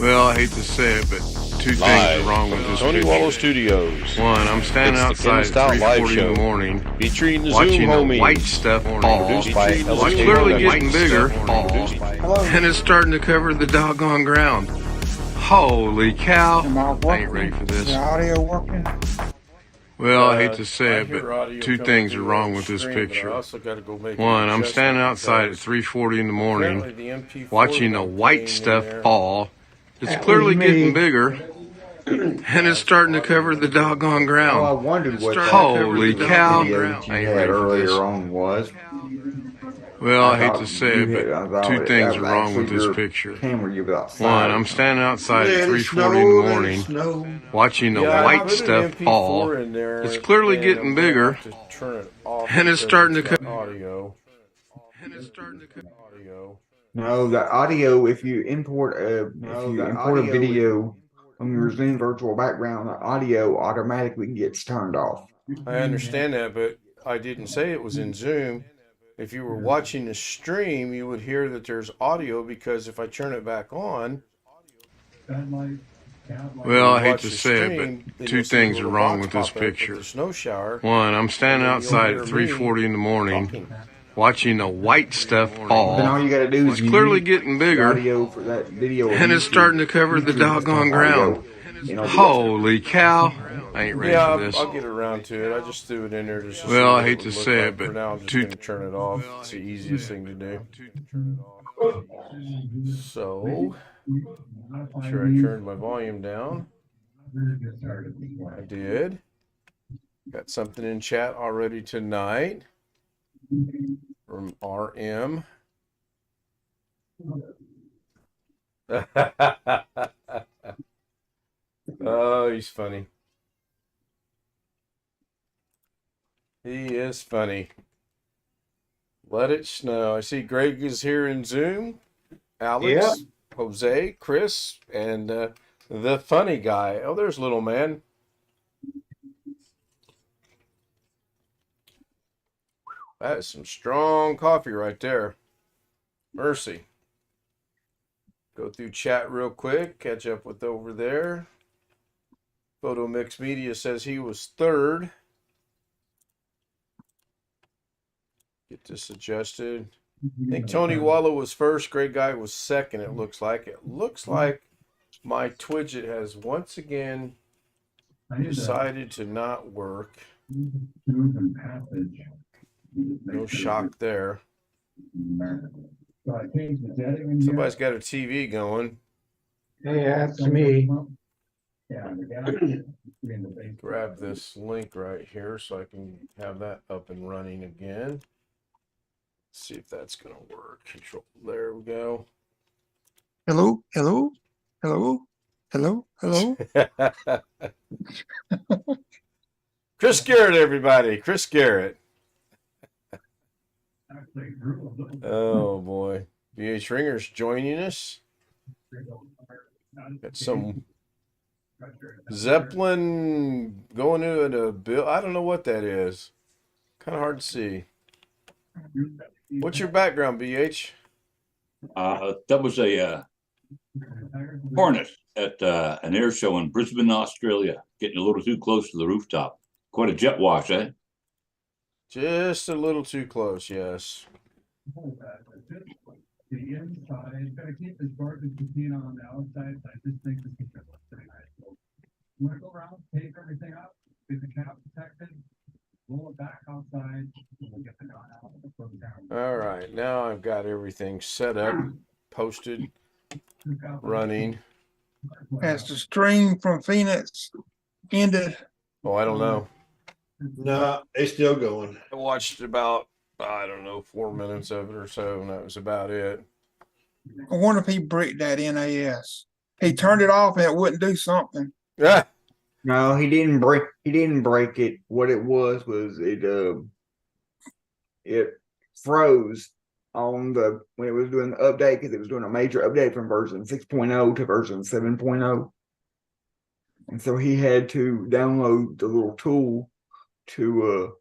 Well, I hate to say it, but two things are wrong with this Tony picture. Wallow Studios. One, I'm standing It's the outside Ting at Stout live 3:40 in show. the morning, Featuring the watching Zoom the homies. white stuff fall. Produced by It's clearly getting bigger, and it's starting to cover the doggone ground. Holy cow! I ain't ready for Is this. the audio working? Well, I hate to say it, hear but audio two coming things are through wrong on with this screen, but I picture. also gotta go make One, an I'm adjustment standing outside at because 3:40 in the apparently morning, the MP4 watching that the I'm white playing stuff in there- fall. It's That clearly was me. getting bigger, and it's starting to cover the doggone ground. Oh, I wondered what that Holy cow! video that you I ain't had ready for this. earlier on was. Well, I hate thought to say it, you had- I but thought two that things was are wrong with actually this your picture. camera you was outside. One, I'm standing outside at 3:40 in the morning, watching the Yeah, I white put an stuff MP4 fall. in there, It's clearly and getting I'm gonna bigger, have to turn it off and it's because starting to got cover. audio. No, the audio. If you import a video from your Zoom virtual background, the audio automatically gets turned off. I understand that, but I didn't say it was in Zoom. If you were watching the stream, you would hear that there's audio because if I turn it back on, Well, I hate watch to the say it, stream, then but two you'll see a things are little wrong box with this pop up with picture. the snow shower. One, I'm standing And then you'll outside hear at me 3:40 in the morning, talking. watching the white stuff Then all fall. you got to do is It's you clearly use getting the bigger, audio for that video, and it's starting to cover the doggone ground. Holy cow! I ain't ready Yeah, for this. I'll get around to it. I just threw it in there just to see Well, what I hate it to would look say like. it, but For now, I'm just going to turn it off. It's the easiest thing to do. So, make sure I turned my volume down. I did. Got something in chat already tonight from RM. Oh, he's funny. He is funny. Let it snow. I see Greg is here in Zoom. Alex, Jose, Chris, and the funny guy. Oh, there's little man. That is some strong coffee right there. Mercy. Go through chat real quick. Catch up with over there. Photo Mix Media says he was third. Get this adjusted. I think Tony Wallow was first. Greg Guy was second, it looks like. It looks like my Twidget has once again decided to not work. No shock there. Somebody's got a TV going. Hey, that's me. Grab this link right here so I can have that up and running again. See if that's going to work. Control. There we go. Hello, hello, hello, hello, hello. Chris Garrett, everybody. Chris Garrett. Oh, boy. BH Ringer's joining us. Got some Zeppelin going into a bill. I don't know what that is. Kind of hard to see. What's your background, BH? That was a Hornet at an air show in Brisbane, Australia. Getting a little too close to the rooftop. Quite a jet wash, eh? Just a little too close, yes. The inside, gotta keep this garbage container on the outside. I just think this is pretty nice. So, you want to go around, take everything up, get the cap protected, roll it back outside, and we'll get the gun out of the program. All right, now I've got everything set up, posted, running. Has the stream from Phoenix ended? Oh, I don't know. No, it's still going. I watched about, I don't know, 4 minutes of it or so, and that was about it. I wonder if he bricked that NAS. He turned it off and it wouldn't do something. Yeah. No, he didn't break. He didn't break it. What it was it froze on the when it was doing the update because it was doing a major update from version 6.0 to version 7.0, and so he had to download the little tool to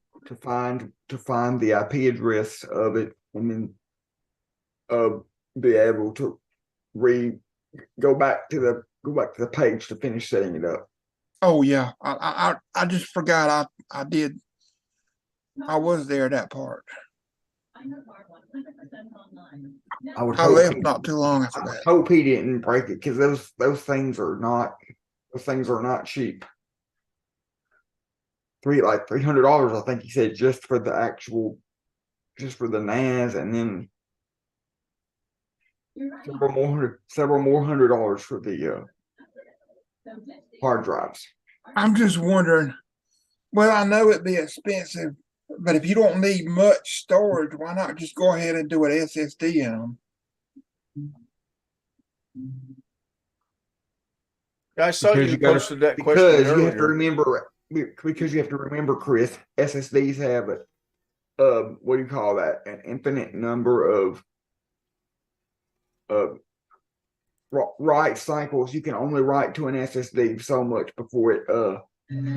find the IP address of it, and then be able to go back to the page to finish setting it up. Oh yeah, I just forgot I did. I was there that part. I would I hope left he, not too long after I would that. hope he didn't break it because those things are not cheap. $300, I think he said, just for the NAS, and then several more $100 for the hard drives. I'm just wondering. Well, I know it'd be expensive, but if you don't need much storage, why not just go ahead and do an SSD in them? I saw Because you gotta- posted that question because you have to earlier. remember, Chris, SSDs have what do you call that? An infinite number of write cycles. You can only write to an SSD so much before it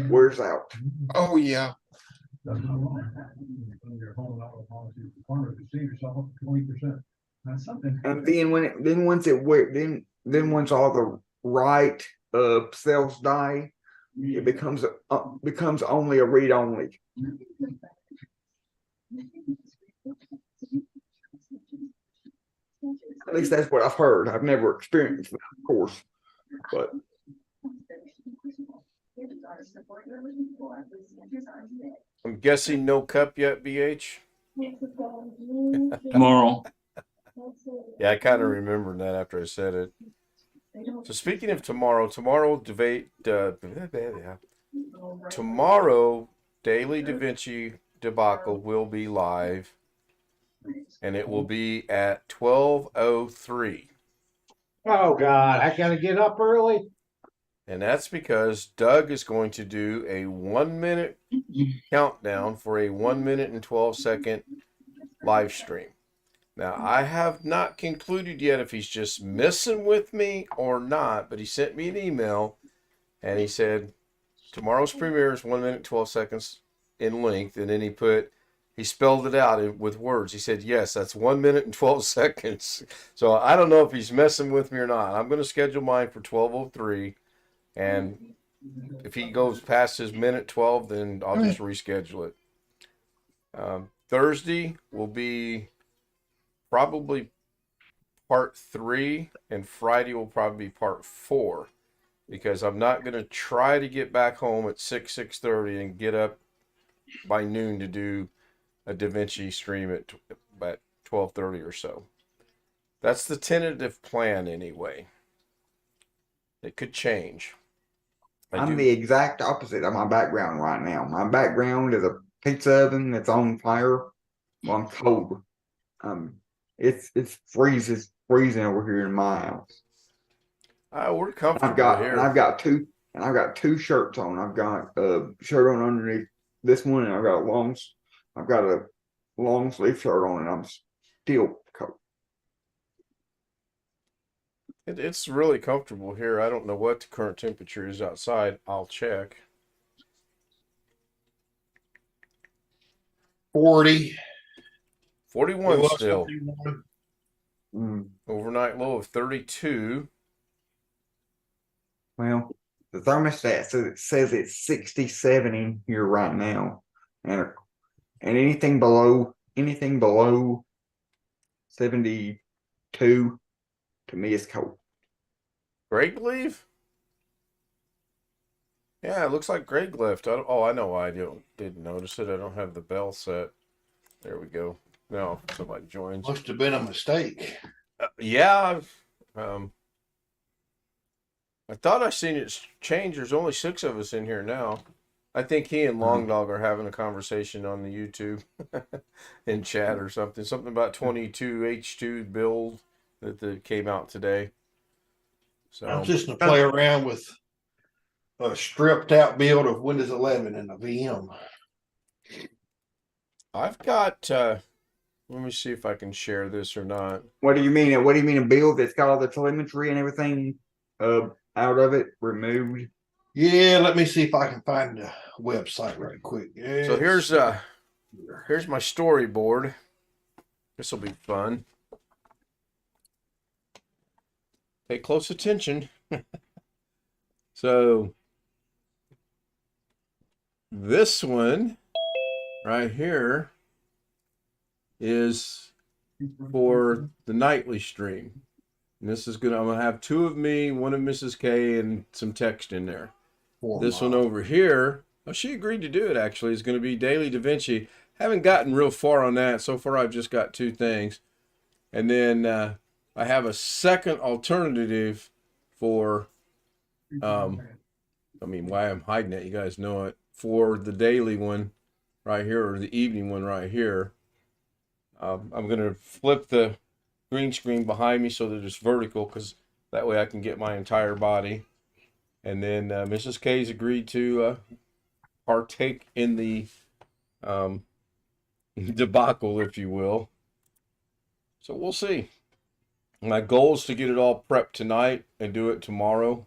wears out. Oh yeah. Your whole dollar policy requirement to save yourself 20%. That's something. And then once all the write cells die, it becomes only a read only. At least that's what I've heard. I've never experienced that, of course, but I'm guessing no cup yet, BH? Tomorrow. Yeah, I kind of remembered that after I said it. So speaking of tomorrow, tomorrow, Daily Da Vinci Debacle will be live, and it will be at 12:03. Oh God, I gotta get up early. And that's because Doug is going to do a 1 minute countdown for a 1 minute and 12-second live stream. Now, I have not concluded yet if he's just messing with me or not, but he sent me an email and he said, tomorrow's premiere is 1 minute, 12 seconds in length. And then he spelled it out with words. He said, yes, that's 1 minute and 12 seconds. So I don't know if he's messing with me or not. I'm going to schedule mine for 12:03. And if he goes past his minute 12, then I'll just reschedule it. Thursday will be probably part 3, and Friday will probably be part 4, because I'm not going to try to get back home at 6:30 and get up by noon to do a Da Vinci stream at 12:30 or so. That's the tentative plan anyway. It could change. I'm the exact opposite of my background right now. My background is a pizza oven that's on fire. Well, I'm cold. It's freezing over here in my house. We're comfortable here. I've got two shirts on. I've got a shirt on underneath this one, and I've got a long sleeve shirt on, and I'm still cold. It's really comfortable here. I don't know what the current temperature is outside. I'll check. 40. 41 still. 41. Overnight low of 32. Well, the thermostat says it's 67 in here right now, and anything below 72 to me is cold. Greg leave? Yeah, it looks like Greg left. I know why I didn't notice it. I don't have the bell set. There we go. Now somebody joins. Must have been a mistake. Yeah. I thought I seen it change. There's only 6 of us in here now. I think he and Long Dog are having a conversation on the YouTube in chat or something. Something about 22H2 build that came out today. So I'm just gonna play around with a stripped out build of Windows 11 and a VM. I've got. Let me see if I can share this or not. What do you mean? What do you mean a build that's got all the telemetry and everything out of it removed? Yeah, let me see if I can find the website right quick. Yes. So here's my storyboard. This will be fun. pay close attention. So this one right here is for the nightly stream. And this is I'm gonna have two of me, one of Mrs. K, and some text in there. This one over here, oh, she agreed to do it actually, is gonna be Daily Da Vinci. Haven't gotten real far on that. So far I've just got two things. And then I have a second alternative for I mean, why I'm hiding it, you guys know it, for the daily one right here, or the evening one right here. I'm going to flip the green screen behind me so that it's vertical, because that way I can get my entire body. And then Mrs. K's agreed to partake in the debacle, if you will. So we'll see. My goal is to get it all prepped tonight and do it tomorrow.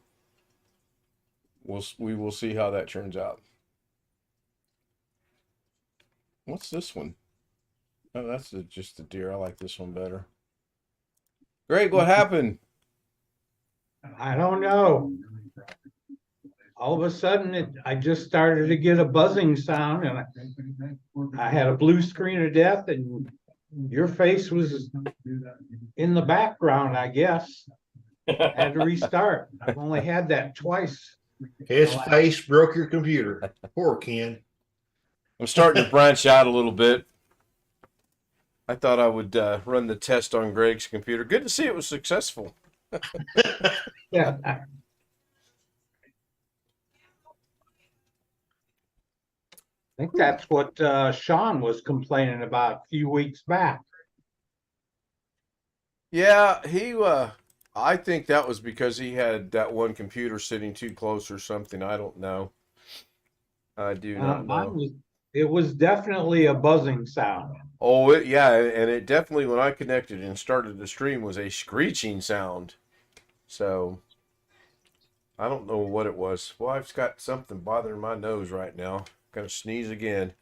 We will see how that turns out. What's this one? Oh, that's just the deer. I like this one better. Greg, what happened? I don't know. All of a sudden, I just started to get a buzzing sound, and I had a blue screen of death, and your face was in the background, I guess. I had to restart. I've only had that twice. His face broke your computer. Poor Ken. I'm starting to branch out a little bit. I thought I would run the test on Greg's computer. Good to see it was successful. Yeah. I think that's what Sean was complaining about a few weeks back. Yeah, I think that was because he had that one computer sitting too close or something. I don't know. I do not know. It was definitely a buzzing sound. Oh, yeah, and it definitely, when I connected and started the stream, was a screeching sound. So, I don't know what it was. Well, I've got something bothering my nose right now. Gonna sneeze again.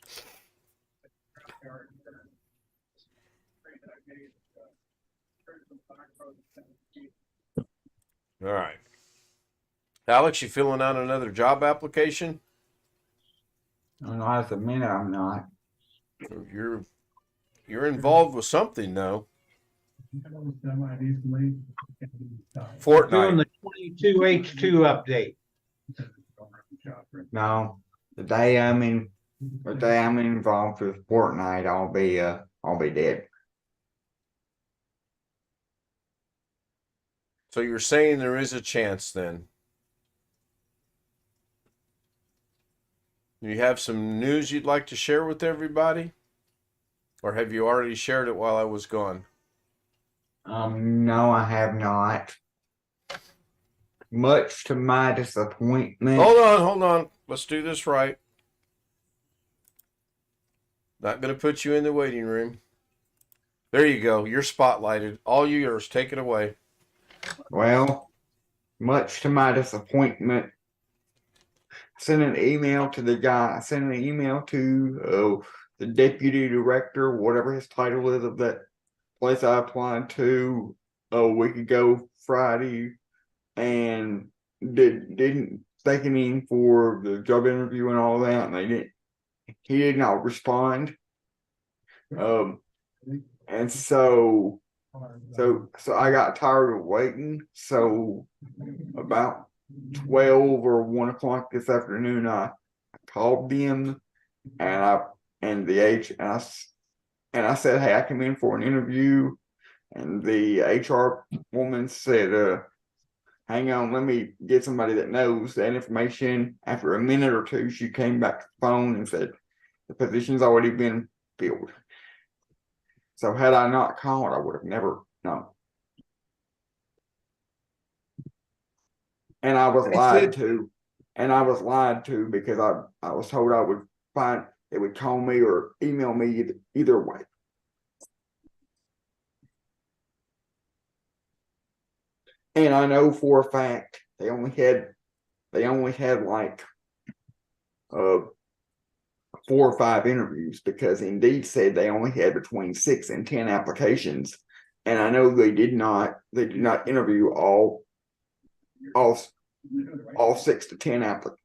All right. Alex, you filling out another job application? No, at the minute I'm not. You're involved with something, though. Fortnite. Doing the 22H2 update. No, the day I'm involved with Fortnite, I'll be dead. So you're saying there is a chance then? Do you have some news you'd like to share with everybody? Or have you already shared it while I was gone? No, I have not. Much to my disappointment. Hold on. Let's do this right. Not going to put you in the waiting room. There you go. You're spotlighted. All yours. Take it away. Well, much to my disappointment, I sent an email to the guy. I sent an email to the deputy director, whatever his title is, of that place I applied to a week ago Friday, and didn't take him in for the job interview and all that, and he did not respond. And so I got tired of waiting. So about 12 or 1 o'clock this afternoon, I called them and I said, hey, I come in for an interview. And the HR woman said, hang on, let me get somebody that knows that information. After a minute or two, she came back to the phone and said, the position's already been filled. So had I not called, I would have never known. And I was lied to. And I was lied to because I was told they would call me or email me either way. And I know for a fact they only had like 4 or 5 interviews, because Indeed said they only had between 6 and 10 applications. And I know they did not interview all all 6 to 10 applicants.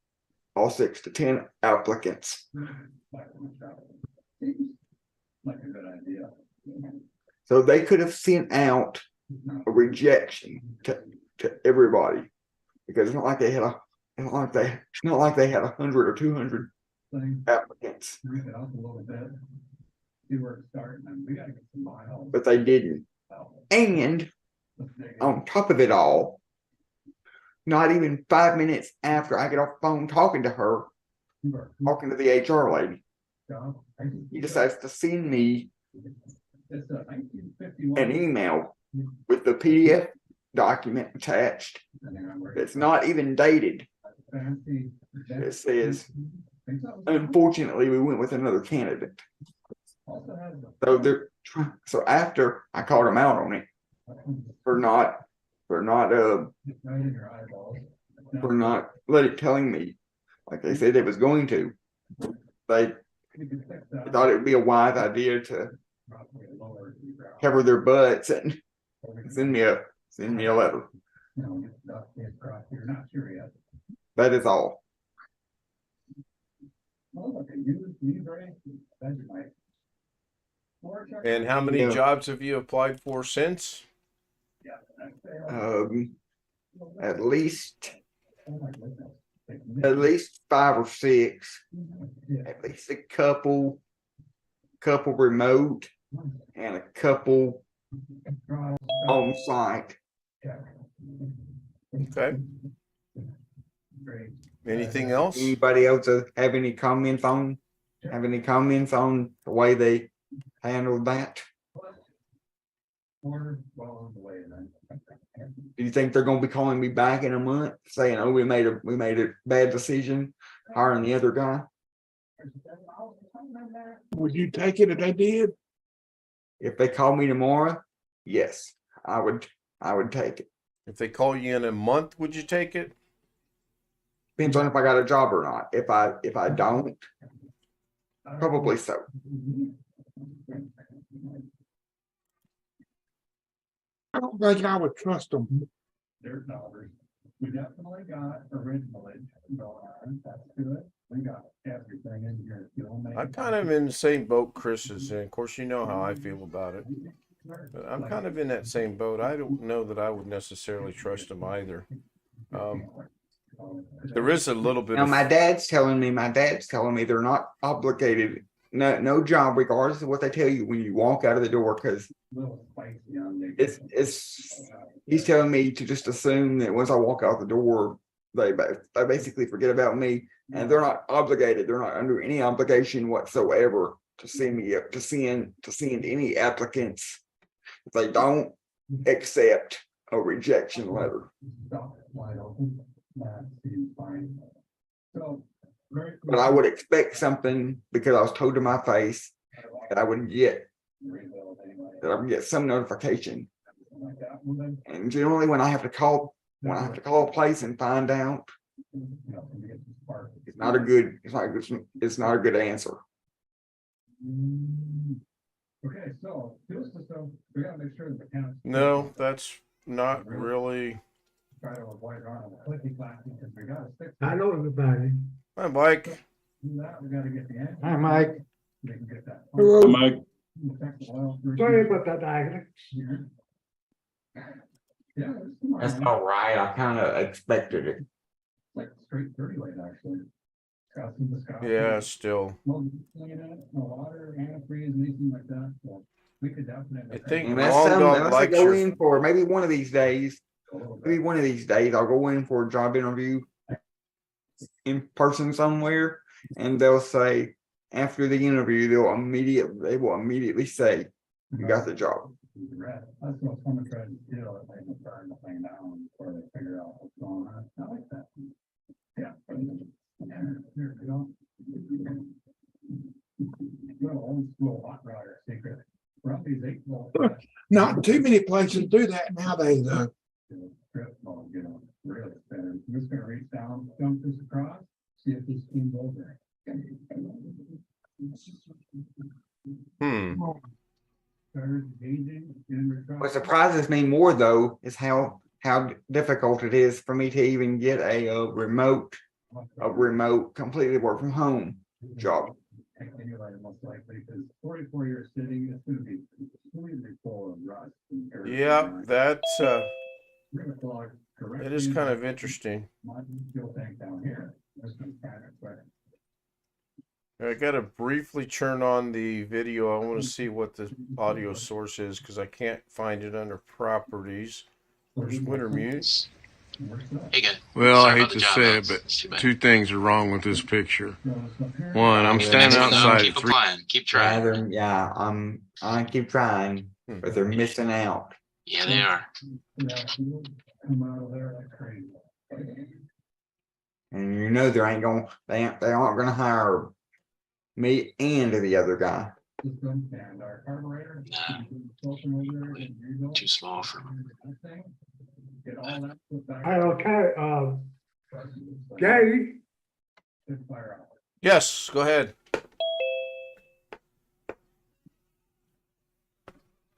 Like a good idea. So they could have sent out a rejection to everybody, because it's not like they had 100 or 200 Thing, applicants, bring it up a little bit. See where it's starting, and we gotta get some miles. but they didn't. And on top of it all, not even 5 minutes after I get off the phone talking to her, talking to the HR lady, he decides to send me It's a 1951. an email with the PDF document attached. It's not even dated. Fancy. It says, unfortunately, we went with another candidate. So after I called them out on it for not telling me like they said it was going to, they thought it would be a wise idea to cover their butts and send me a letter. That is all. And how many Yeah. jobs have you applied for since? At least 5 or 6, at least a couple remote and a couple on site. Okay. Anything else? Anybody else have any comments on the way they handled that? Do you think they're going to be calling me back in a month saying, "Oh, we made a bad decision hiring the other guy"? Would you take it if they did? If they call me tomorrow, yes, I would take it. If they call you in a month, would you take it? Depends on if I got a job or not. If I don't, probably so. I don't think I would trust them. Their dollars. We definitely got originally going on. That's good. We got everything in here. I'm kind of in the same boat Chris is in. Of course, you know how I feel about it. But I'm kind of in that same boat. I don't know that I would necessarily trust them either. There is a little bit Now, of my dad's telling me they're not obligated. No job, regardless of what they tell you when you walk out of the door, because he's telling me to just assume that once I walk out the door, they basically forget about me, and they're not obligated. They're not under any obligation whatsoever to send me up to send any applicants if they don't accept a rejection letter. But I would expect something, because I was told to my face that I would get some notification. And generally when I have to call a place and find out, it's not a good answer. Okay, so fuel system, we gotta make sure that the counts. no, that's not really. Try to avoid running a clicky clacky because we gotta stick. I know everybody. Hi, Mike. Do that, we gotta get the engine. Hi, Mike. We can get that. Hello. Mike, Check the oil through. Sorry about that, Agnes. Yeah. That's all right. I kind of expected it. Like straight 30 lane actually. Got some viscosity. Yeah, still. No water, antifreeze, anything like that. So we could definitely. I think And that's Long something Dog else I likes go your. in for. Maybe one of these days I'll go in for a job interview in person somewhere, and they'll say after the interview they will immediately say you got the job. That's what someone tried to do, it made them burn the thing down before they figure out what's going on. I like that. Yeah. There we go. Good old school hot rodder secret. Ralphie's 8-volt. Not too many places do that nowadays, though. Strip mode, really spinning. I'm just gonna reach down, jump this across, see if this steams over. Hmm. Started engaging in retract. What surprises me more though is how how difficult it is for me to even get a remote completely work from home job. Most likely, because 44 years sitting, it's going to be completely full of rust. Yeah, that's it is kind of interesting. I gotta briefly turn on the video. I want to see what the audio source is because I can't find it under properties. There's winter mute. Hey, good. Well, Sorry I hate about the to job, say it, Alex. but It's too bad. two things are wrong with this picture. One, I'm standing Yeah, outside Keep at 3. applying. Keep trying. I keep trying, but they're missing out. Yeah, they are. And you know they aren't gonna hire me and the other guy. Too small for Okay, Gary. Yes, go ahead.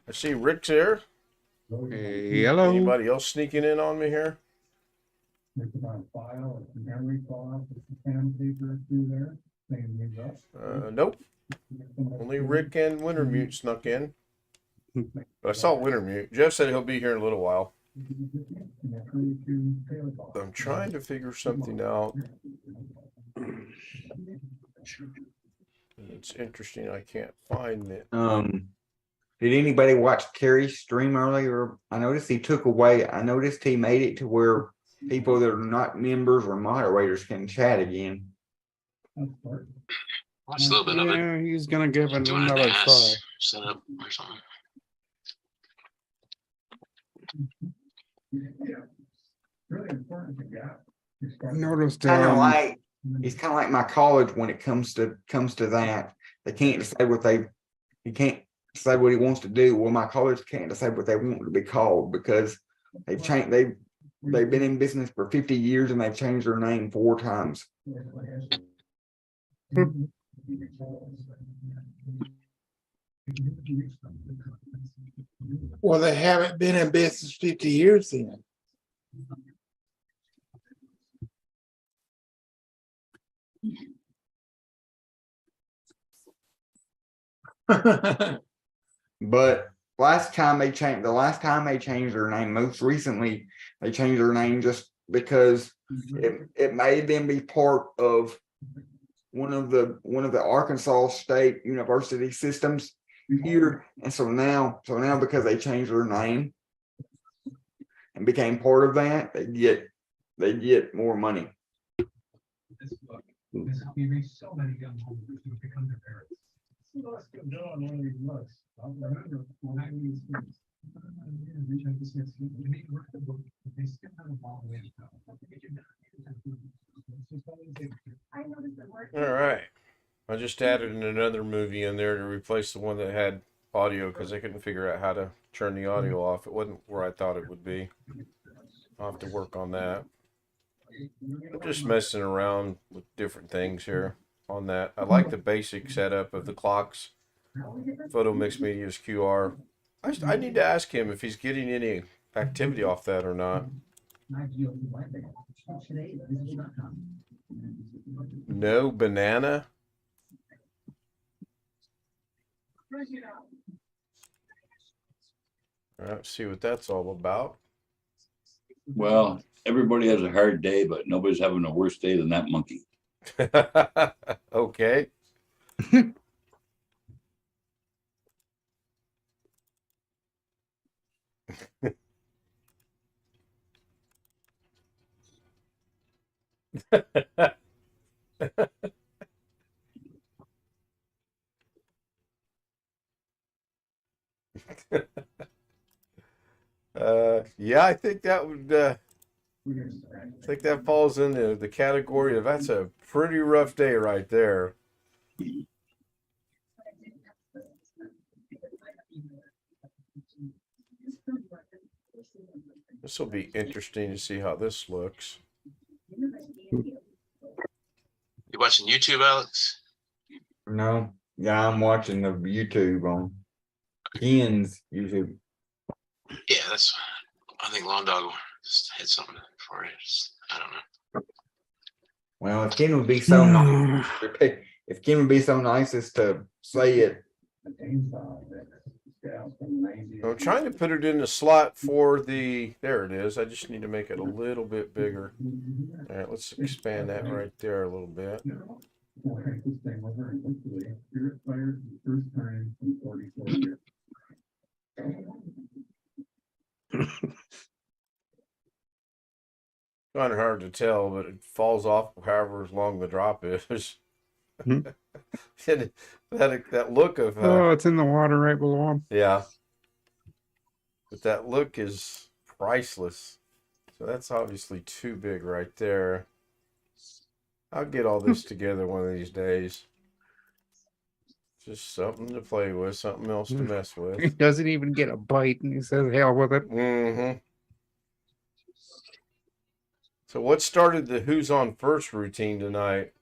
I see Rick's here. Hello. Anybody else sneaking in on me here? Nope. Only Rick and Wintermute snuck in. But I saw Wintermute. Jeff said he'll be here in a little while. I'm trying to figure something out. It's interesting. I can't find it. Did anybody watch Terry's stream earlier? I noticed he made it to where people that are not members or moderators can chat again. watch a little bit of it. Yeah, he's gonna give it Doing a another try. NAS setup or something. Noticed He's kind of like my college when it comes to that. They can't decide he can't decide what he wants to do. Well, my college can't decide what they want to be called because they've been in business for 50 years and they've changed their name 4 times. Well, they haven't been in business 50 years then. But the last time they changed their name, most recently they changed their name just because it made them be part of one of the Arkansas State University systems here. And so now because they changed their name and became part of that, they get more money. So many young homeowners who become their parents. Let's go on one of these looks. I'll remember when I was they still have a ball way to go. All right. I just added another movie in there to replace the one that had audio because I couldn't figure out how to turn the audio off. It wasn't where I thought it would be. I'll have to work on that. I'm just messing around with different things here on that. I like the basic setup of the clocks. Photo mix media is QR. I need to ask him if he's getting any activity off that or not. No banana. All right, see what that's all about. Well, everybody has a hard day, but nobody's having a worse day than that monkey. Okay. Yeah, I think that would I think that falls into the category of that's a pretty rough day right there. This will be interesting to see how this looks. You watching YouTube, Alex? No, yeah, I'm watching the YouTube on Ken's YouTube. Yeah, that's. I think Long Dog Just hit something for it. I don't know. Well, if Ken would be so nice, if Ken would be so nice as to say it. I'm trying to put it in the slot for the, there it is. I just need to make it a little bit bigger. All right, let's expand that right there a little bit. Kind of hard to tell, but it falls off however long the drop is. Hmm. that look of Oh, it's in the water right below him. yeah, but that look is priceless. So that's obviously too big right there. I'll get all this together one of these days. Just something to play with, something else to mess He with. doesn't even get a bite, and he says, "Hell with it." Mm-hmm. So what started the Who's On First routine tonight?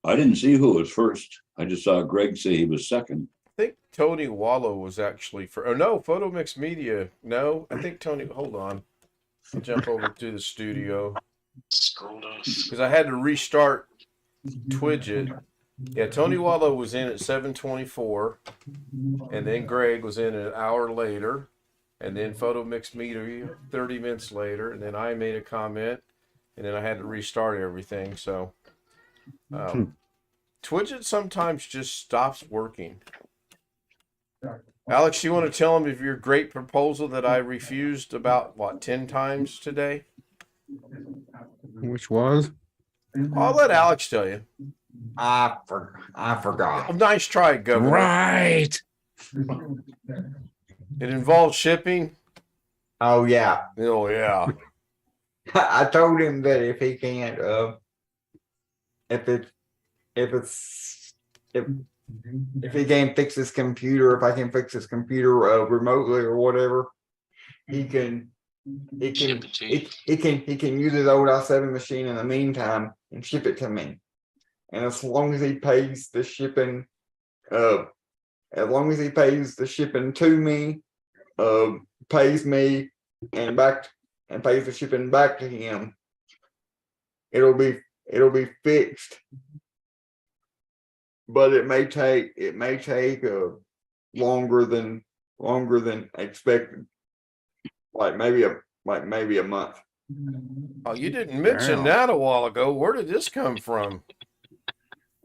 I didn't see who was first. I just saw Greg say he was second. I think Tony Wallow was actually for. Oh no, Photo Mix Media. No, I think Tony. Hold on, I'll jump over to the studio Scrolled off. because I had to restart Twidget. Yeah, Tony Wallow was in at 7:24, and then Greg was in an hour later, and then Photo Mix Media 30 minutes later, and then I made a comment, and then I had to restart everything. So Twidget sometimes just stops working. Alex, you want to tell him of your great proposal that I refused about, what, 10 times today? Which was? I'll let Alex tell you. I forgot. Oh, nice try, Governor. Right. It involves shipping. Oh yeah. Oh, yeah. I told him that if he can't, if he can't fix his computer, if I can fix his computer remotely or whatever, he can Ship it to you. he can use his old i7 machine in the meantime and ship it to me. And as long as he pays the shipping, to me, pays me and pays the shipping back to him, it'll be fixed. But it may take longer than expected. Like maybe a month. Oh, you didn't mention that a while ago. Where did this come from?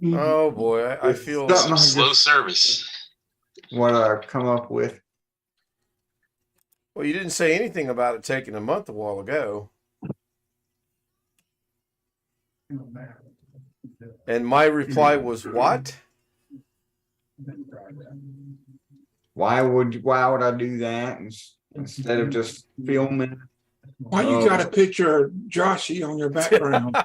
Oh boy, I feel Something Slow service. what I come up with. well. You didn't say anything about it taking a month a while ago. And my reply was what? Why would I do that instead of just filming? Why you got a picture of Joshy on your background?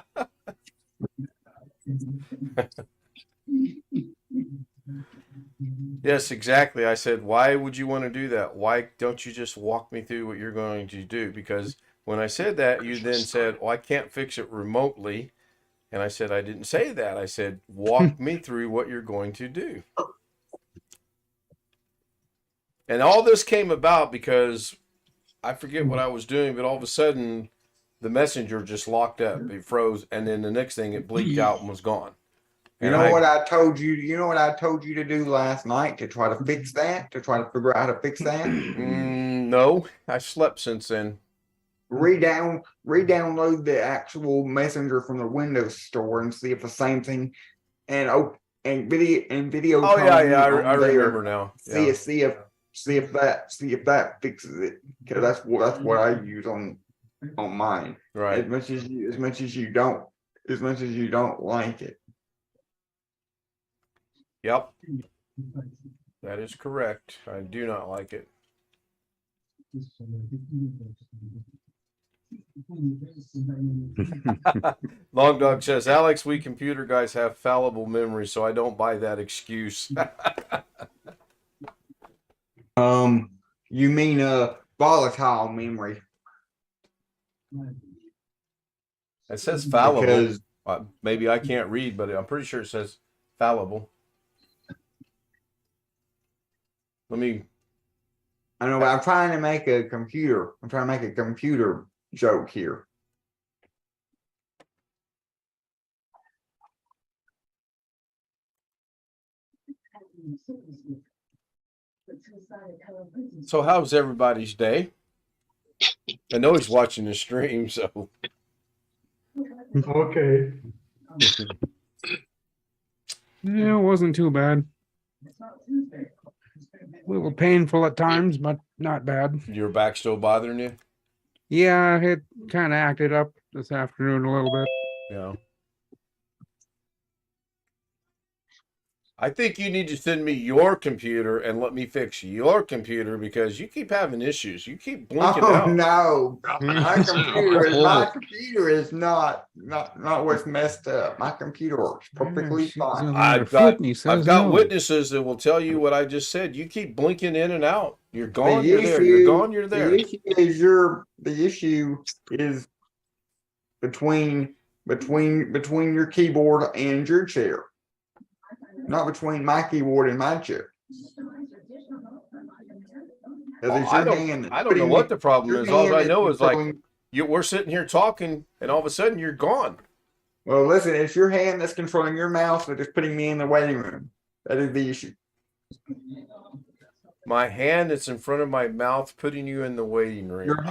Yes, exactly. I said, why would you want to do that? Why don't you just walk me through what you're going to do? Because when I said that, you then said, well, I can't fix it remotely. And I said, I didn't say that. I said, walk me through what you're going to do. And all this came about because I forget what I was doing, but all of a sudden the messenger just locked up. It froze. And then the next thing it bleeped out and was gone. You know what I told you to do last night to try to fix that, to try to figure out how to fix that? No, I slept since then. Re-download the actual messenger from the Windows store and see if the same thing, and video. Oh call yeah, me I on there. remember now. Yeah. See if that fixes it, because that's what I use on mine. Right. As much as you don't like it. Yep. That is correct. I do not like it. Long Dog says, Alex, we computer guys have fallible memory, so I don't buy that excuse. You mean volatile memory? It says fallible. Because maybe I can't read, but I'm pretty sure it says fallible. Let me I know, but I'm trying to make a computer. I'm trying to make a computer joke here. So how's everybody's day? I know he's watching the stream, so. Okay. Yeah, it wasn't too bad. A little painful at times, but not bad. Your back still bothering you? Yeah, it kind of acted up this afternoon a little bit. Yeah. I think you need to send me your computer and let me fix your computer because you keep having issues. You keep blinking Oh out. no, my Horrible. computer is not what's messed up. My computer works perfectly She's fine. over there I've flipping, he says I've got no. witnesses that will tell you what I just said. You keep blinking in and out. You're gone, The you're there. You're gone, you're there. The issue is between your keyboard and your chair, not between my keyboard and my chair. I don't know what the problem is. All I know is like we're sitting here talking, and all of a sudden you're gone. Well, listen, it's your hand that's controlling your mouse that is putting me in the waiting room. That is the issue. My hand that's in front of my mouth putting you in the waiting room. Your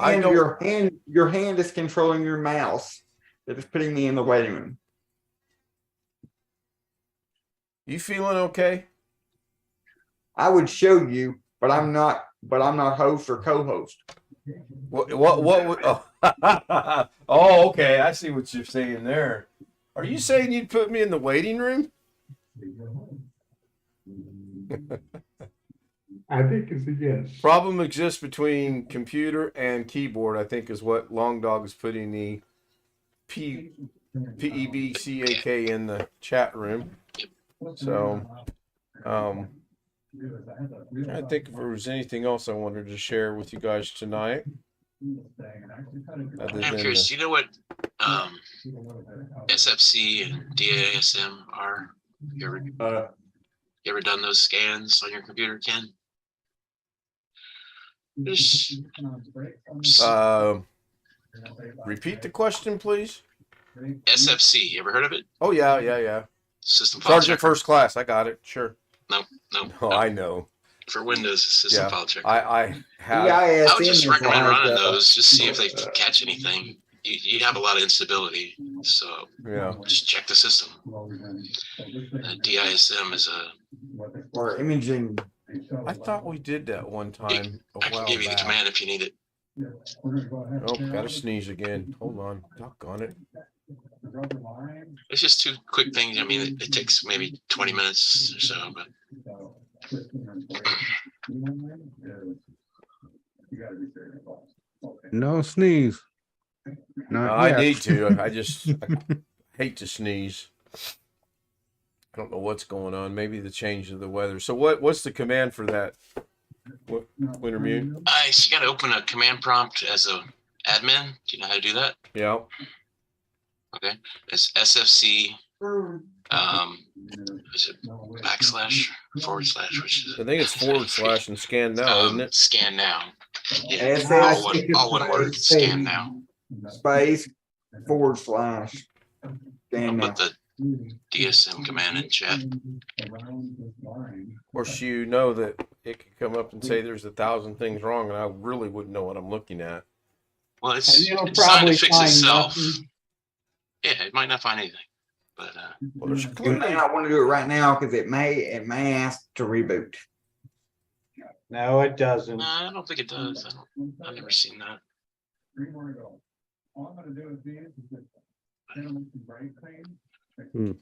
hand is controlling your mouse that is putting me in the waiting room. You feeling okay? I would show you, but I'm not host or co-host. What oh, okay. I see what you're saying there. Are you saying you'd put me in the waiting room? I think it's a yes. Problem exists between computer and keyboard, I think is what Long Dog is putting the PEBCAK in the chat room. So, I think if there was anything else I wanted to share with you guys tonight. I'm curious, do you know what SFC and DASM are? You ever done those scans on your computer, Ken? Repeat the question, please. SFC, you ever heard of it? Oh yeah. System file Sergeant checker. First Class, I got it. Sure. No. I know. For Windows, system file checker. I have. I would just recommend running those, just see if they catch anything. You have a lot of instability, so just check the system. DISM is or imaging. I thought we did that one time. I can give you the command if you need it. Oh, gotta sneeze again. Hold on. Doggone it. It's just two quick things. I mean, it takes maybe 20 minutes or so, but. No sneeze. I need to. I hate to sneeze. I don't know what's going on. Maybe the change of the weather. So what's the command for that? Winter mute? You got to open a command prompt as a admin. Do you know how to do that? Yeah. Okay. It's SFC. Is it / which is I think it's / and scan now, isn't it? Scan now. Yeah. All one word. Scan now. Space / scan I'll now. put the DSM command in chat. Of course, you know that it could come up and say there's 1,000 things wrong, and I really wouldn't know what I'm looking at. Well, it's designed to fix itself. Yeah, it might not find anything, but You may not want to do it right now because it may ask to reboot. No, it doesn't. no, I don't think it does. I've never seen that.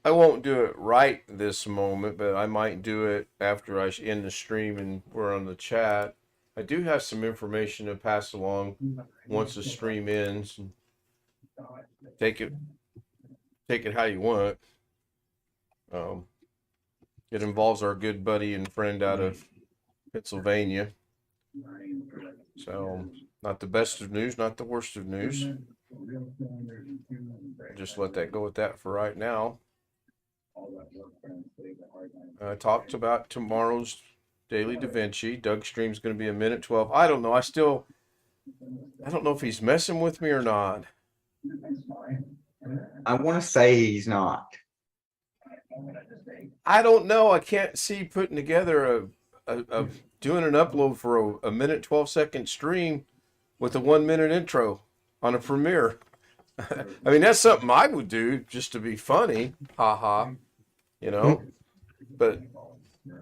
I won't do it right this moment, but I might do it after I end the stream and we're on the chat. I do have some information to pass along once the stream ends. Take it how you want. It involves our good buddy and friend out of Pennsylvania. So, not the best of news, not the worst of news. Just let that go with that for right now. I talked about tomorrow's Daily Da Vinci. Doug's stream's going to be 1:12. I don't know. I don't know if he's messing with me or not. I want to say he's not. I don't know. I can't see putting together a doing an upload for a 1:12 stream with a 1-minute intro on a Premiere. I mean, that's something I would do just to be funny. Ha, you know. But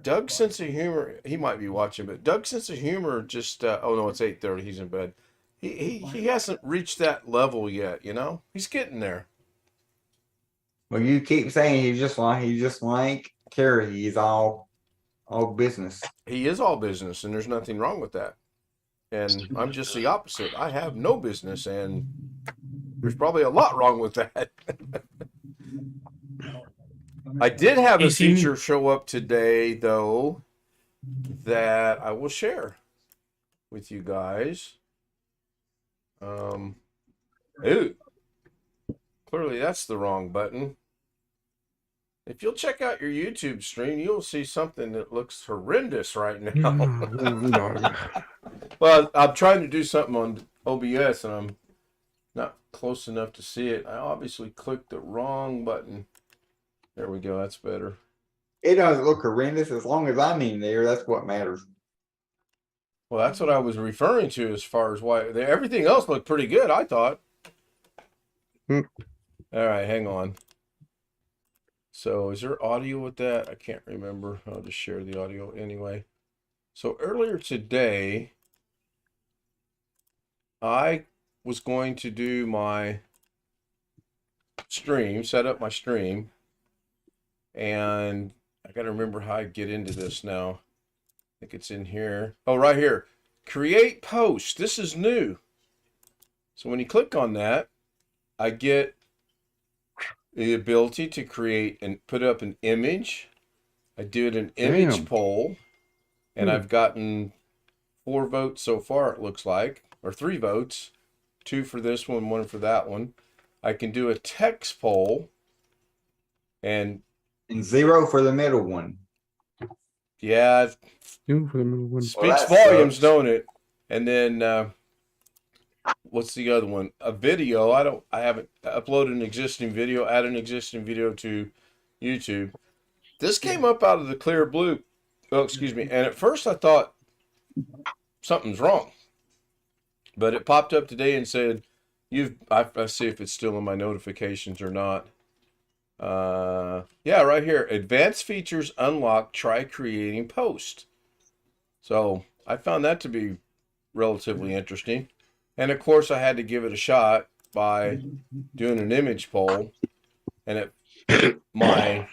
Doug's sense of humor, he might be watching, but Doug's sense of humor just, oh no, it's 8:30. He's in bed. He hasn't reached that level yet, you know? He's getting there. Well, you keep saying he's just like Carrie. He's all business. He is all business, and there's nothing wrong with that. And I'm just the opposite. I have no business, and there's probably a lot wrong with that. I did have a feature show up today, though, that I will share with you guys. Ooh, clearly that's the wrong button. If you'll check out your YouTube stream, you'll see something that looks horrendous right now. Well, I'm trying to do something on OBS, and I'm not close enough to see it. I obviously clicked the wrong button. There we go. That's better. It doesn't look horrendous as long as I'm in there. That's what matters. Well, that's what I was referring to as far as why everything else looked pretty good, I thought. All right, hang on. So is there audio with that? I can't remember. I'll just share the audio anyway. So earlier today, I was going to do my stream, set up my stream, and I got to remember how I get into this now. I think it's in here. Oh, right here. Create post. This is new. So when you click on that, I get the ability to create and put up an image. I did an image poll, and I've gotten 4 votes so far, it looks like, or 3 votes. 2 for this one, 1 for that one. I can do a text poll, and 0 for the middle one. Yeah, speaks volumes, don't it? And then what's the other one? A video. I haven't uploaded an existing video, add an existing video to YouTube. This came up out of the clear blue. Oh, excuse me. And at first I thought something's wrong. But it popped up today and said, I see if it's still in my notifications or not. Yeah, right here. Advanced features unlocked. Try creating post. So I found that to be relatively interesting. And of course, I had to give it a shot by doing an image poll. And my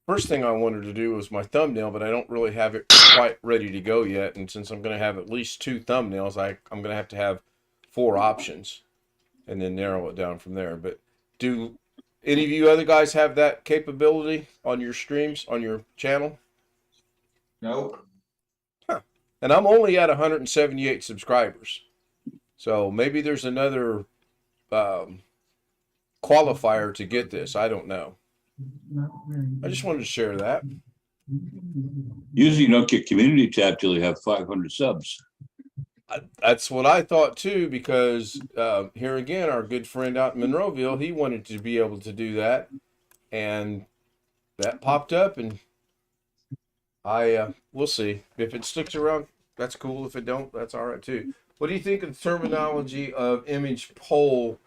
first thing I wanted to do was my thumbnail, but I don't really have it quite ready to go yet. And since I'm going to have at least 2 thumbnails, I'm going to have 4 options and then narrow it down from there. But do any of you other guys have that capability on your streams, on your channel? Nope. Huh. And I'm only at 178 subscribers. So maybe there's another qualifier to get this. I don't know. I just wanted to share that. Usually you don't get community tab till you have 500 subs. That's what I thought too, because here again, our good friend out in Monroeville, he wanted to be able to do that, and that popped up, and we'll see if it sticks around. That's cool. If it don't, that's all right too. What do you think of the terminology of image poll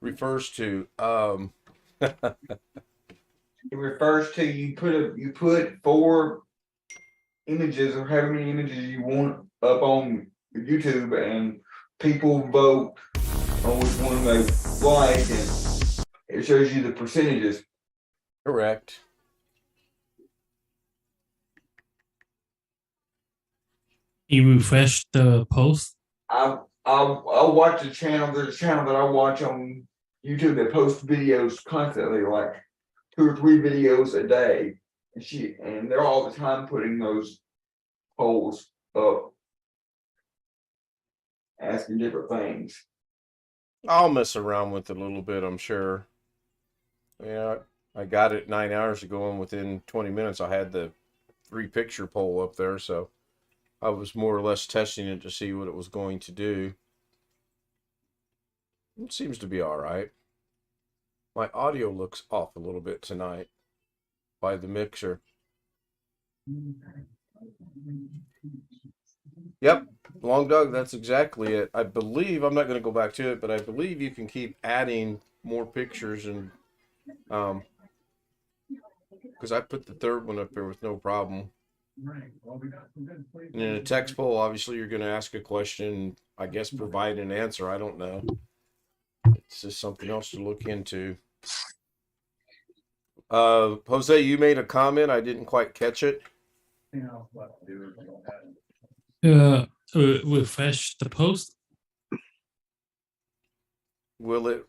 refers to? It refers to you put 4 images or however many images you want up on YouTube, and people vote on which one they like, and it shows you the percentages. Correct. You refresh the post? I'll watch the channel. There's a channel that I watch on YouTube that posts videos constantly, like 2 or 3 videos a day, and they're all the time putting those polls up, asking different things. I'll mess around with it a little bit, I'm sure. Yeah, I got it 9 hours ago, and within 20 minutes, I had the 3-picture poll up there, so I was more or less testing it to see what it was going to do. It seems to be all right. My audio looks off a little bit tonight by the mixer. Yep, Long Doug, that's exactly it. I believe, I'm not going to go back to it, but I believe you can keep adding more pictures, and because I put the third one up there with no problem. And in a text poll, obviously you're going to ask a question, I guess provide an answer. I don't know. It's just something else to look into. Jose, you made a comment. I didn't quite catch it. Refresh the post. Will it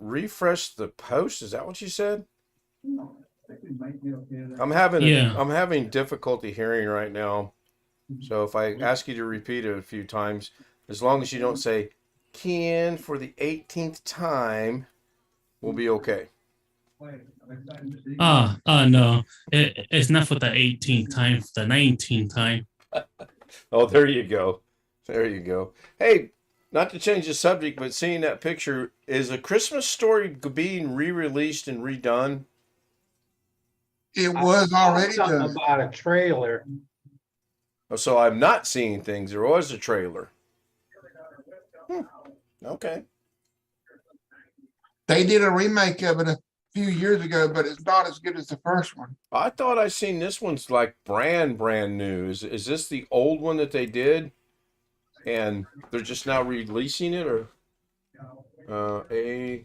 refresh the post? Is that what you said? I'm having difficulty hearing right now. So if I ask you to repeat it a few times, as long as you don't say Ken for the 18th time, we'll be okay. No. It's not for the 18th time, for the 19th time. Oh, there you go. There you go. Hey, not to change the subject, but seeing that picture, is A Christmas Story being re-released and redone? It was already something done. about a trailer. Oh, so I'm not seeing things. There was a trailer. Okay. They did a remake of it a few years ago, but it's not as good as the first one. I thought I seen this one's like brand new. Is this the old one that they did, and they're just now releasing it, or A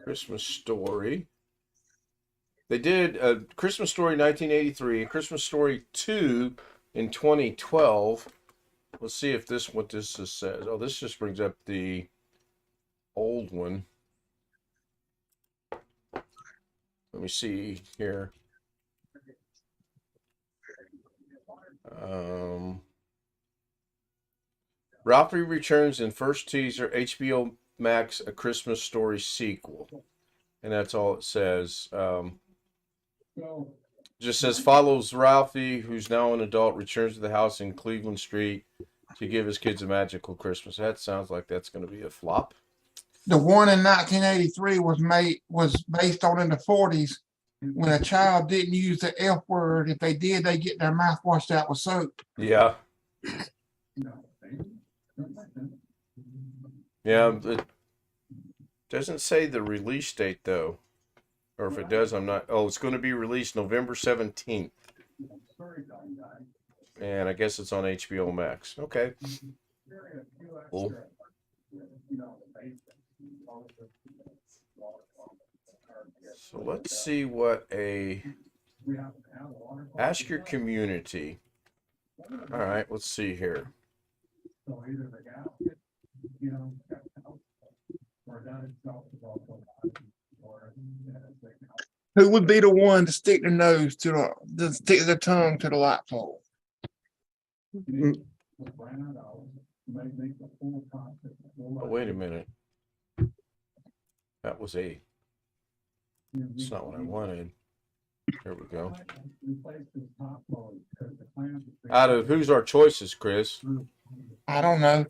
Christmas Story? They did a Christmas Story 1983, a Christmas Story 2 in 2012. Let's see if what this says. Oh, this just brings up the old one. Let me see here. Ralphie returns in first teaser, HBO Max, A Christmas Story sequel. And that's all it says. Just says follows Ralphie, who's now an adult, returns to the house in Cleveland Street to give his kids a magical Christmas. That sounds like that's going to be a flop. The one in 1983 was based on in the 40s when a child didn't use the F word. If they did, they get their mouth washed out with soap. Yeah. Yeah. It doesn't say the release date though. Or if it does, I'm not. Oh, it's going to be released November 17th. And I guess it's on HBO Max. Okay. Cool. So let's see what ask your community. All right, let's see here. Who would be the one to stick their nose to stick their tongue to the light pole? Oh, wait a minute. That was A. That's not what I wanted. There we go. Out of who's our choices, Chris? I don't know.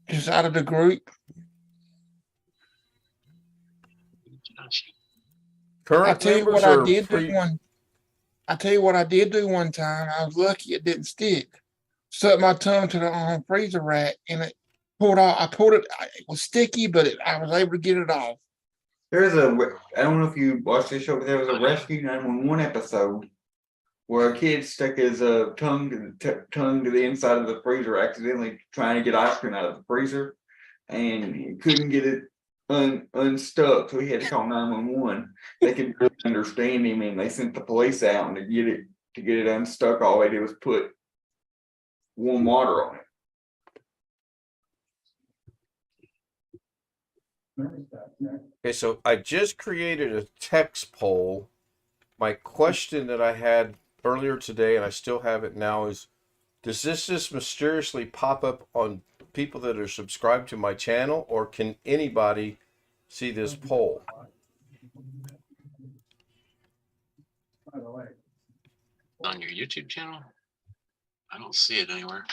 Just out of the group. Current I tell you members what I or did free? do one. I tell you what I did do one time. I was lucky it didn't stick. Stuck my tongue to the freezer rack and it pulled off. I pulled it. It was sticky, but I was able to get it off. I don't know if you watched this show, but there was a Rescue 911 episode where a kid stuck his tongue to the inside of the freezer, accidentally trying to get ice cream out of the freezer, and he couldn't get it unstuck, so he had to call 911. They could really understand him, and they sent the police out, and to get it unstuck, all they did was put warm water on it. Okay, so I just created a text poll. My question that I had earlier today, and I still have it now, is does this just mysteriously pop up on people that are subscribed to my channel, or can anybody see this poll? On your YouTube channel? I don't see it anywhere.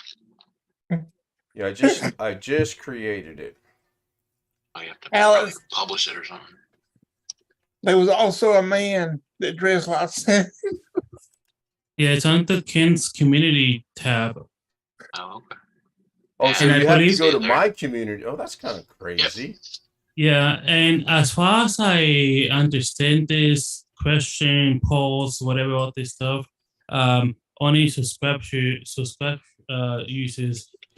Yeah, I just created it. Oh, you have to Alex. probably publish it or something. There was also a man that dressed like Santa. Yeah, it's on the Ken's community tab. Oh, okay. Oh, so And I you have to believe- go to my community. Oh, that's kind of crazy. Yeah, and as far as I understand this question, polls, whatever, all this stuff, only users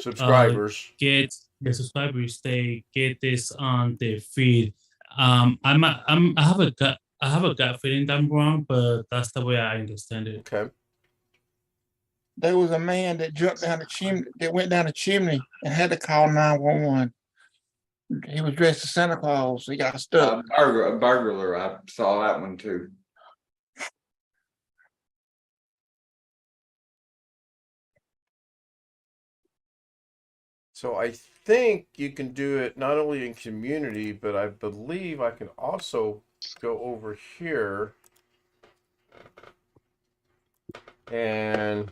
Subscribers. get the subscribers. They get this on their feed. I have a gut feeling that I'm wrong, but that's the way I understand it. Okay. There was a man that jumped down the chimney, that went down the chimney and had to call 911. He was dressed as Santa Claus. He got stuck. A burglar. I saw that one too. So I think you can do it not only in community, but I believe I can also go over here and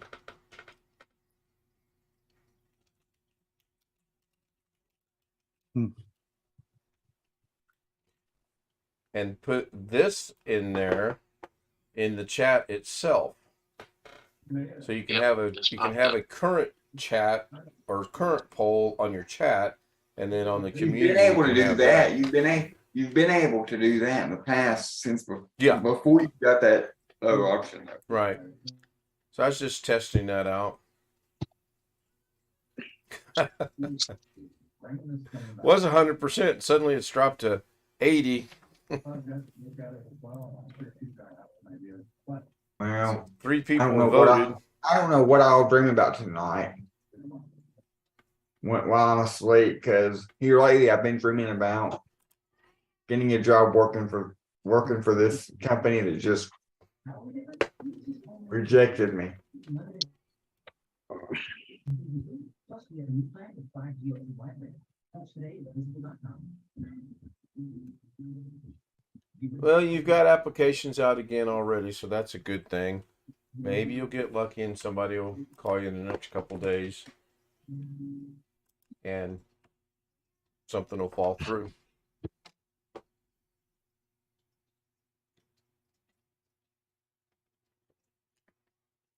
put this in there in the chat itself. So you can have a current chat or current poll on your chat, and then on the community. You've been able to do that. You've been able to do that in the past since before you got that other option. Right. So I was just testing that out. Was 100%. Suddenly it's dropped to 80. Well, 3 people voted. I don't know what I'll dream about tonight while I'm asleep, because here lately I've been dreaming about getting a job working for this company that just rejected me. Well, you've got applications out again already, so that's a good thing. Maybe you'll get lucky and somebody will call you in the next couple of days and something will fall through.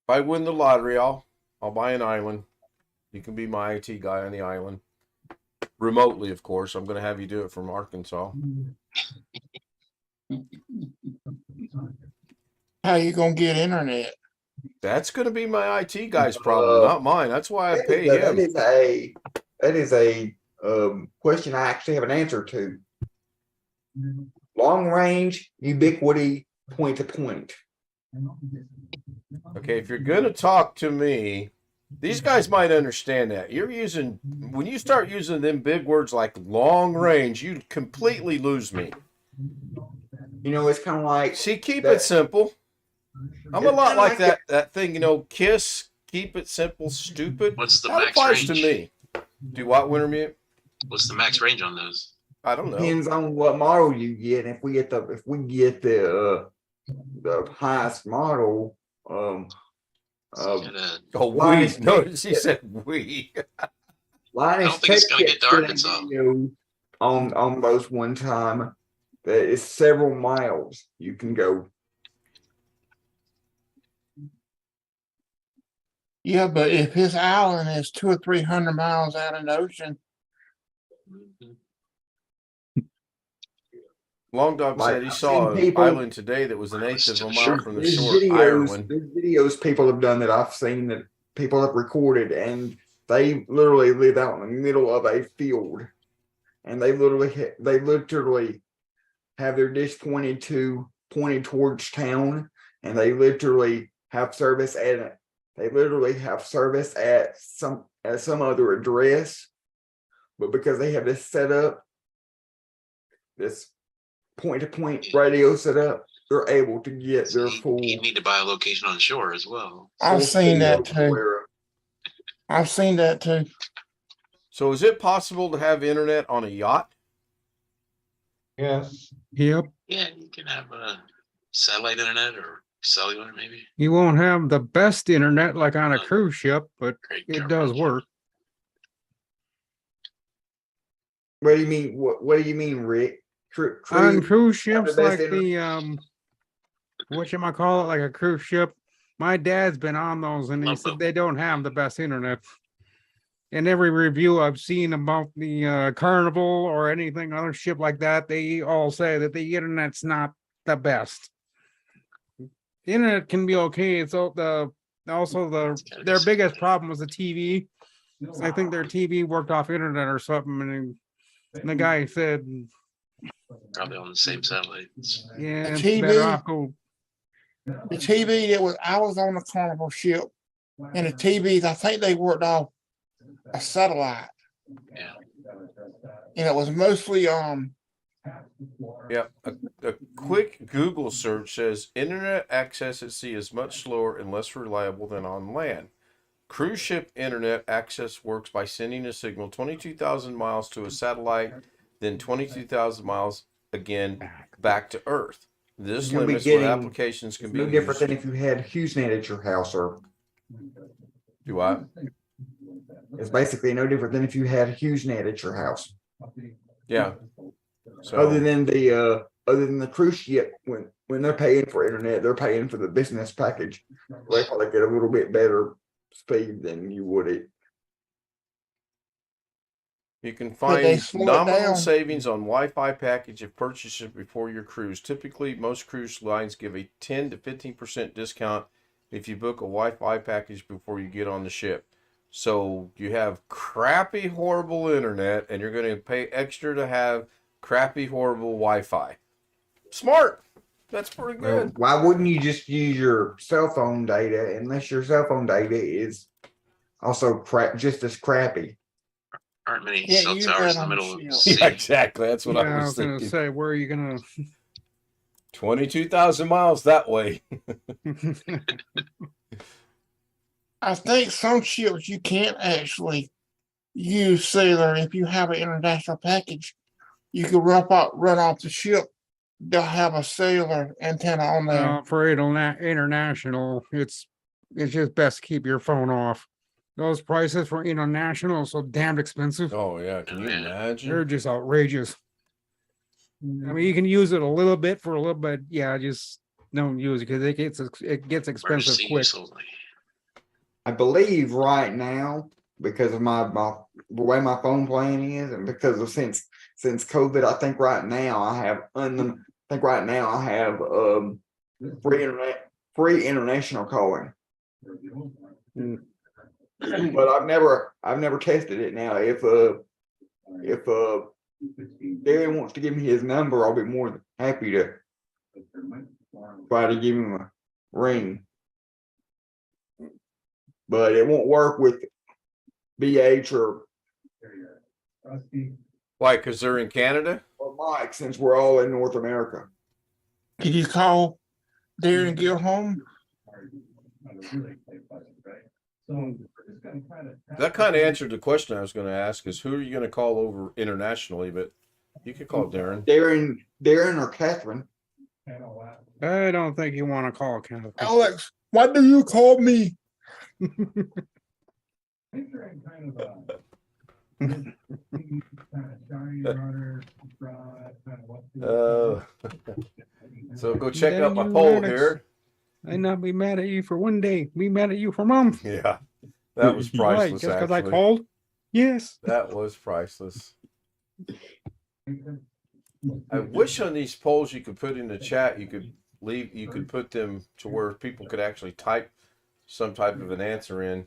If I win the lottery, I'll buy an island. You can be my IT guy on the island. Remotely, of course. I'm going to have you do it from Arkansas. How you gonna get internet? That's going to be my IT guy's problem, not mine. That's why I pay him. That is a question I actually have an answer to. Long range, ubiquity, point to point. Okay, if you're going to talk to me, these guys might understand that. When you start using them big words like long range, you completely lose me. You know, it's kind of like... See, keep it simple. I'm a lot like that thing, KISS, keep it simple, stupid. What's the that max applies range? to me. Do what, Wintermute? What's the max range on those? I don't know. Depends on what model you get. If we get the highest model, we. Linus No, she said we. Linus I don't think it's gonna get to Arkansas. On those one time, that is several miles you can go. Yeah, but if his island is 200 or 300 miles out in the ocean, Long Dog said he saw an island today that was an eighth of a mile from the shore. Ireland. There's videos people have done that I've seen that people have recorded, and they literally live out in the middle of a field, and they literally have their dish pointed towards town, and they literally have service at it. They literally have service at some other address, but because they have this set up, this point-to-point radio set up, they're able to get their full. You need to buy a location on shore as well. I've seen that too. So is it possible to have internet on a yacht? Yes. Yep. Yeah, you can have satellite internet or cellular, maybe. You won't have the best internet like on a Oh. cruise ship, but Great it government. does work. What do you mean? What do you mean, Rick? On cruise have the ships, best like the whatchamacallit, like a cruise ship. My dad's been on those, and he Love said them. they don't have the best internet. In every review I've seen about the Carnival or anything other ship like that, they all say that the internet's not the best. The internet can be okay. It's their biggest problem was the TV. I think their TV worked off internet or something, and the guy said, Probably on the same satellites. "Yeah, The it's TV? better off go." The TV I was on the Carnival ship, and the TVs, I think they worked off a satellite. Yeah. And it was mostly Yep. A quick Google search says internet access at sea is much slower and less reliable than on land. Cruise ship internet access works by sending a signal 22,000 miles to a satellite, then 22,000 miles again back to Earth. This You'll be limits what getting- applications can be No different used. than if you had HughesNet at your house, or Do I? it's basically no different than if you had HughesNet at your house. Yeah. So Other than the cruise ship, when they're paying for internet, they're paying for the business package. They probably get a little bit better speed than you would it. you can they find slow it nominal down. savings on Wi-Fi package if purchased before your cruise. Typically, most cruise lines give a 10 to 15% discount if you book a Wi-Fi package before you get on the ship. So you have crappy, horrible internet, and you're going to pay extra to have crappy, horrible Wi-Fi. Smart. That's pretty Well, good. why wouldn't you just use your cell phone data, unless your cell phone data is also just as crappy? Aren't many Yeah, cell you towers in had the on middle of the the ship. sea. Yeah, exactly. That's what Yeah, I I was was gonna thinking. say, where are you gonna? 22,000 miles that way. I think some ships you can't actually use cellular if you have an international package. You can run off the ship. They'll have a cellular antenna on there. For international, it's just best to keep your phone off. Those prices for international are so damn expensive. Oh, yeah. Can you They're imagine? just outrageous. I mean, you can use it a little bit for a little bit. Yeah, just don't use it because it gets expensive Emergency quick. use only. I believe right now, because of the way my phone plan is, and because of since COVID, I think right now I have free international calling. But I've never tested it. Now if Darren wants to give me his number, I'll be more than happy to try to give him a ring. But it won't work with BH or Why? Because they're in Canada? Mike, since we're all in North America. Did you call Darren Gilhome? That kind of answered the question I was going to ask is who are you going to call over internationally? But you could call Darren. Darren or Catherine. I don't think you want to call Catherine. Alex, why do you call me? So go check Then out my you poll Alex. here. I'd not be mad at you for one day. Be mad at you for a month. Yeah, that was Why? priceless. Just because I Actually, called? Yes. that was priceless. I wish on these polls you could put in the chat. You could put them to where people could actually type some type of an answer in.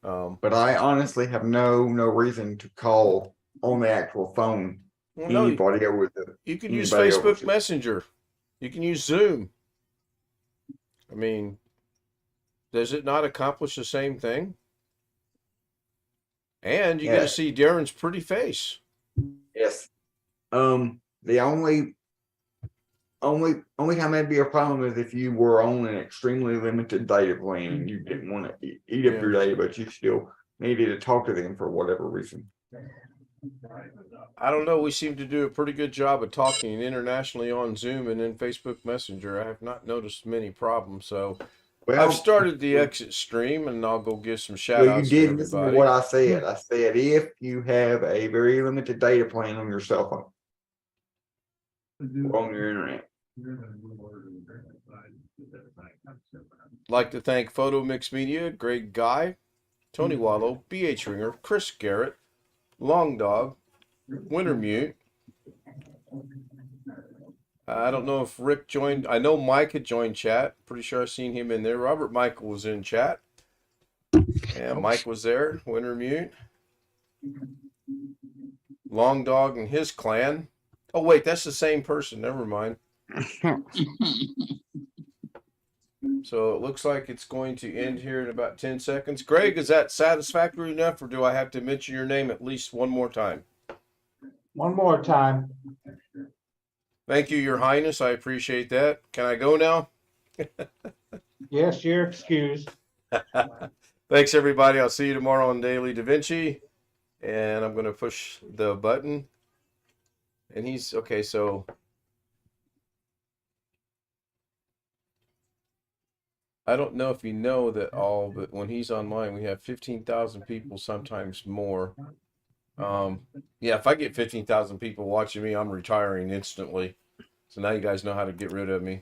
But I honestly have no reason to call on the actual phone. Well, no, Anybody over the you can use anybody over Facebook to- Messenger. You can use Zoom. I mean, does it not accomplish the same thing? And you get Yeah. to see Darren's pretty face. Yes. The only time that'd be a problem is if you were on an extremely limited data plan and you didn't want to eat up your data, but you still needed to talk to them for whatever reason. I don't know. We seem to do a pretty good job of talking internationally on Zoom and in Facebook Messenger. I have not noticed many problems. So Well, I've started the exit stream, and I'll go give some shout well, you outs to did listen to everybody. what I said. I said if you have a very limited data plan on your cell phone or on your internet. Like to thank Photo Mix Media, Greg Guy, Tony Wallow, BH Ringer, Chris Garrett, Long Dog, Wintermute. I don't know if Rick joined. I know Mike had joined chat. Pretty sure I've seen him in there. Robert Michael was in chat. Yeah, Mike was there. Wintermute. Long Dog and his clan. Oh, wait, that's the same person. Never mind. So it looks like it's going to end here in about 10 seconds. Greg, is that satisfactory enough, or do I have to mention your name at least one more time? One more time. Thank you, Your Highness. I appreciate that. Can I go now? Yes, you're excused. Thanks, everybody. I'll see you tomorrow on Daily Da Vinci. And I'm going to push the button. And he's okay. So I don't know if you know that all, but when he's online, we have 15,000 people, sometimes more. Yeah, if I get 15,000 people watching me, I'm retiring instantly. So now you guys know how to get rid of me.